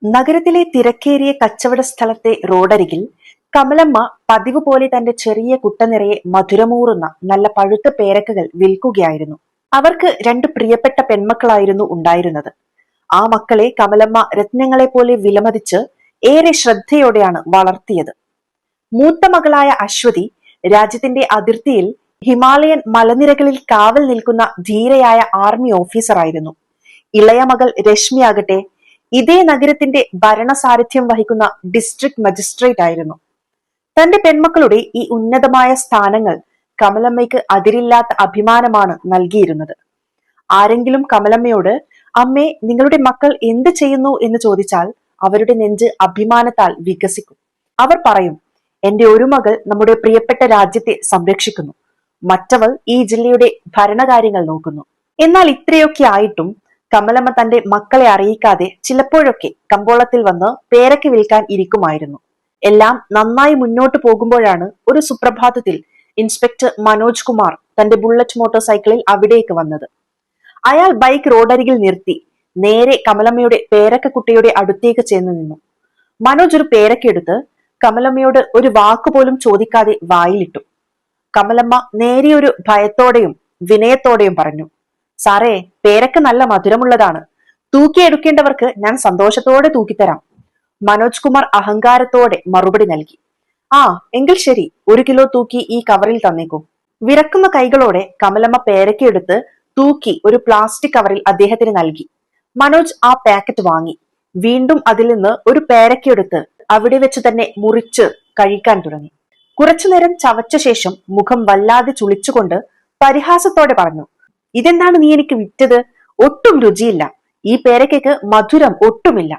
നഗരത്തിലെ തിരക്കേറിയ കച്ചവട സ്ഥലത്തെ റോഡരികിൽ കമലമ്മ പതിവ് പോലെ തന്റെ ചെറിയ കുട്ടനിറയെ മധുരമൂറുന്ന നല്ല പഴുത്ത പേരക്കകൾ വിൽക്കുകയായിരുന്നു. അവർക്ക് രണ്ട് പ്രിയപ്പെട്ട പെൺമക്കളായിരുന്നു ഉണ്ടായിരുന്നത്. ആ മക്കളെ കമലമ്മ രത്നങ്ങളെ പോലെ വിലമതിച്ച് ഏറെ ശ്രദ്ധയോടെയാണ് വളർത്തിയത്. മൂത്ത മകളായ അശ്വതി രാജ്യത്തിന്റെ അതിർത്തിയിൽ ഹിമാലയൻ മലനിരകളിൽ കാവൽ നിൽക്കുന്ന ധീരയായ ആർമി ഓഫീസറായിരുന്നു. ഇളയ മകൾ രശ്മിയാകട്ടെ ഇതേ നഗരത്തിന്റെ ഭരണസാരഥ്യം വഹിക്കുന്ന ഡിസ്ട്രിക്ട് മജിസ്ട്രേറ്റ് ആയിരുന്നു. തന്റെ പെൺമക്കളുടെ ഈ ഉന്നതമായ സ്ഥാനങ്ങൾ കമലമ്മയ്ക്ക് അതിരില്ലാത്ത അഭിമാനമാണ് നൽകിയിരുന്നത്. ആരെങ്കിലും കമലമ്മയോട് അമ്മേ നിങ്ങളുടെ മക്കൾ എന്ത് ചെയ്യുന്നു എന്ന് ചോദിച്ചാൽ അവരുടെ നെഞ്ച് അഭിമാനത്താൽ വികസിക്കും. അവർ പറയും, എന്റെ ഒരു മകൾ നമ്മുടെ പ്രിയപ്പെട്ട രാജ്യത്തെ സംരക്ഷിക്കുന്നു, മറ്റവൾ ഈ ജില്ലയുടെ ഭരണകാര്യങ്ങൾ നോക്കുന്നു. എന്നാൽ ഇത്രയൊക്കെ ആയിട്ടും കമലമ്മ തന്റെ മക്കളെ അറിയിക്കാതെ ചിലപ്പോഴൊക്കെ കമ്പോളത്തിൽ വന്ന് പേരയ്ക്ക വിൽക്കാൻ ഇരിക്കുമായിരുന്നു. എല്ലാം നന്നായി മുന്നോട്ട് പോകുമ്പോഴാണ് ഒരു സുപ്രഭാതത്തിൽ ഇൻസ്പെക്ടർ മനോജ് കുമാർ തന്റെ ബുള്ളറ്റ് മോട്ടോർ സൈക്കിളിൽ അവിടേക്ക് വന്നത്. അയാൾ ബൈക്ക് റോഡരികിൽ നിർത്തി നേരെ കമലമ്മയുടെ പേരക്ക കുട്ടിയുടെ അടുത്തേക്ക് ചെന്ന് നിന്നു. മനോജ് ഒരു പേരക്ക എടുത്ത് കമലമ്മയോട് ഒരു വാക്കുപോലും ചോദിക്കാതെ വായിലിട്ടു. കമലമ്മ നേരിയൊരു ഭയത്തോടെയും വിനയത്തോടെയും പറഞ്ഞു, സാറേ, പേരക്ക നല്ല മധുരമുള്ളതാണ്. തൂക്കിയെടുക്കേണ്ടവർക്ക് ഞാൻ സന്തോഷത്തോടെ തൂക്കിത്തരാം. മനോജ് കുമാർ അഹങ്കാരത്തോടെ മറുപടി നൽകി. ആ എങ്കിൽ ശരി, 1 കിലോ തൂക്കി ഈ കവറിൽ തന്നേക്കൂ. വിറക്കുന്ന കൈകളോടെ കമലമ്മ പേരക്കയെടുത്ത് തൂക്കി ഒരു പ്ലാസ്റ്റിക് കവറിൽ അദ്ദേഹത്തിന് നൽകി. മനോജ് ആ പാക്കറ്റ് വാങ്ങി. വീണ്ടും അതിൽ നിന്ന് ഒരു പേരക്കയെടുത്ത് അവിടെ വെച്ച് തന്നെ മുറിച്ച് കഴിക്കാൻ തുടങ്ങി. കുറച്ചുനേരം ചവച്ച ശേഷം മുഖം വല്ലാതെ ചുളിച്ചുകൊണ്ട് പരിഹാസത്തോടെ പറഞ്ഞു, ഇതെന്താണ് നീ എനിക്ക് വിറ്റത്? ഒട്ടും രുചിയില്ല. ഈ പേരയ്ക്ക് മധുരം ഒട്ടുമില്ല.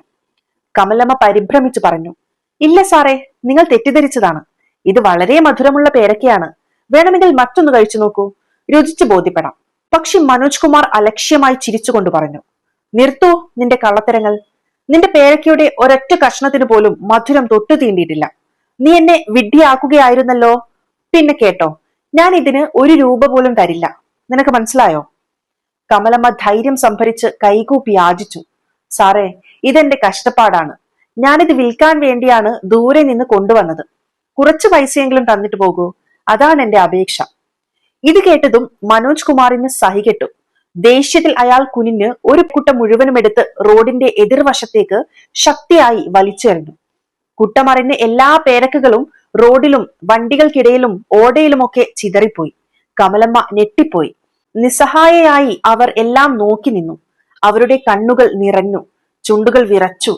കമലമ്മ പരിഭ്രമിച്ചു പറഞ്ഞു, ഇല്ല സാറേ, നിങ്ങൾ തെറ്റിദ്ധരിച്ചതാണ്. ഇത് വളരെ മധുരമുള്ള പേരക്കയാണ്. വേണമെങ്കിൽ മറ്റൊന്ന് കഴിച്ചു നോക്കൂ, രുചിച്ചു ബോധ്യപ്പെടാം. പക്ഷെ മനോജ് കുമാർ അലക്ഷ്യമായി ചിരിച്ചുകൊണ്ട് പറഞ്ഞു, നിർത്തൂ നിന്റെ കള്ളത്തരങ്ങൾ. നിന്റെ പേരക്കയുടെ ഒരൊറ്റ കഷ്ണത്തിന് പോലും മധുരം തൊട്ടു തീണ്ടിയിട്ടില്ല. നീ എന്നെ വിഡ്ഢിയാക്കുകയായിരുന്നല്ലോ. പിന്നെ കേട്ടോ, ഞാൻ ഇതിന് 1 രൂപ പോലും തരില്ല. നിനക്ക് മനസ്സിലായോ? കമലമ്മ ധൈര്യം സംഭരിച്ച് കൈകൂപ്പി യാചിച്ചു. സാറേ, ഇതെന്റെ കഷ്ടപ്പാടാണ്. ഞാനിത് വിൽക്കാൻ വേണ്ടിയാണ് ദൂരെ നിന്ന് കൊണ്ടുവന്നത്. കുറച്ച് പൈസയെങ്കിലും തന്നിട്ട് പോകൂ, അതാണ് എന്റെ അപേക്ഷ. ഇത് കേട്ടതും മനോജ് കുമാറിന് സഹികെട്ടു. ദേഷ്യത്തിൽ അയാൾ കുനിഞ്ഞ് ഒരു കുട്ട മുഴുവനും എടുത്ത് റോഡിന്റെ എതിർവശത്തേക്ക് ശക്തിയായി വലിച്ചെറിഞ്ഞു. കുട്ടമറിഞ്ഞ് എല്ലാ പേരക്കകളും റോഡിലും വണ്ടികൾക്കിടയിലും ഓടയിലുമൊക്കെ ചിതറിപ്പോയി. കമലമ്മ ഞെട്ടിപ്പോയി. നിസ്സഹായയായി അവർ എല്ലാം നോക്കി നിന്നു. അവരുടെ കണ്ണുകൾ നിറഞ്ഞു, ചുണ്ടുകൾ വിറച്ചു.